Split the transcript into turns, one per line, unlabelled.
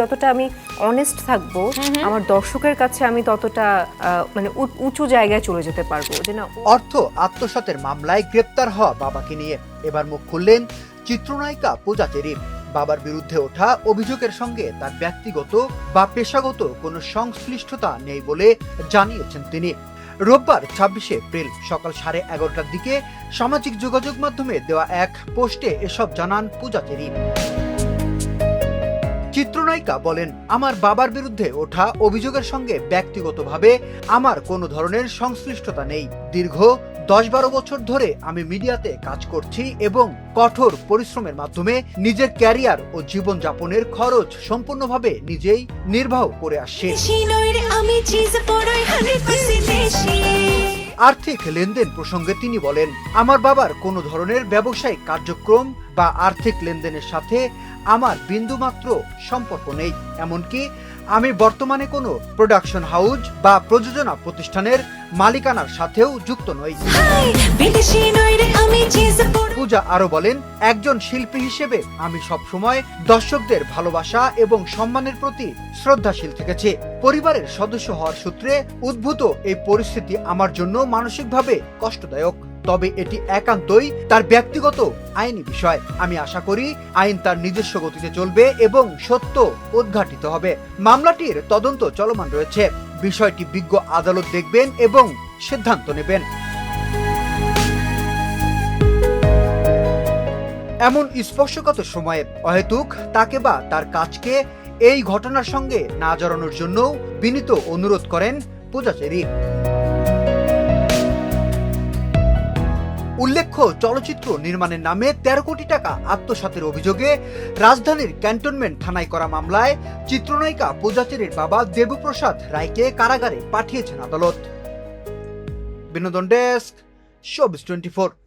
যতটা আমি অনেস্ট থাকবো আমার দর্শকের কাছে আমি ততটা মানে উঁচু জায়গায় চলে যেতে পারবো যে না।
অর্থ আত্মসাতের মামলায় গ্রেপ্তার হওয়া বাবাকে নিয়ে এবার মুখ খুললেন চিত্রনায়িকা পূজা চেরি। বাবার বিরুদ্ধে ওঠা অভিযোগের সঙ্গে তার ব্যক্তিগত বা পেশাগত কোনো সংশ্লিষ্টতা নেই বলে জানিয়েছেন তিনি। রোববার ২৬শে এপ্রিল সকাল 11:30টার দিকে সামাজিক যোগাযোগ মাধ্যমে দেওয়া এক পোস্টে এসব জানান পূজা চেরি। চিত্রনায়িকা বলেন, আমার বাবার বিরুদ্ধে ওঠা অভিযোগের সঙ্গে ব্যক্তিগতভাবে আমার কোনো ধরনের সংশ্লিষ্টতা নেই। দীর্ঘ 10-12 বছর ধরে আমি মিডিয়াতে কাজ করছি এবং কঠোর পরিশ্রমের মাধ্যমে নিজের ক্যারিয়ার ও জীবনযাপনের খরচ সম্পূর্ণভাবে নিজেই নির্বাহ করে আসছি। আর্থিক লেনদেন প্রসঙ্গে তিনি বলেন, আমার বাবার কোনো ধরনের ব্যবসায়িক কার্যক্রম বা আর্থিক লেনদেনের সাথে আমার বিন্দুমাত্র সম্পর্ক নেই। এমনকি আমি বর্তমানে কোনো প্রোডাকশন হাউস বা প্রযোজনা প্রতিষ্ঠানের মালিকানার সাথেও যুক্ত নই। পূজা আরো বলেন, একজন শিল্পী হিসেবে আমি সবসময় দর্শকদের ভালোবাসা এবং সম্মানের প্রতি শ্রদ্ধাশীল থেকেছি। পরিবারের সদস্য হওয়ার সূত্রে উদ্ভূত এই পরিস্থিতি আমার জন্য মানসিকভাবে কষ্টদায়ক। তবে এটি একান্তই তার ব্যক্তিগত আইনি বিষয়। আমি আশা করি আইন তার নিজস্ব গতিতে চলবে এবং সত্য উদ্ঘাটিত হবে। মামলাটির তদন্ত চলমান রয়েছে। বিষয়টি বিজ্ঞ আদালত দেখবেন এবং সিদ্ধান্ত নেবেন। এমন স্পর্শকাতর সময়ে অহেতুক তাকে বা তার কাজকে এই ঘটনার সঙ্গে না জড়ানোর জন্য বিনীত অনুরোধ করেন পূজা চেরি। উল্লেখ্য, চলচ্চিত্র নির্মাণের নামে 13 কোটি টাকা আত্মসাতের অভিযোগে রাজধানীর ক্যান্টনমেন্ট থানায় করা মামলায় চিত্রনায়িকা পূজা চেরির বাবা দেবপ্রসাদ রায়কে কারাগারে পাঠিয়েছেন আদালত। বিনোদন ডেস্ক, শোবিজ 24।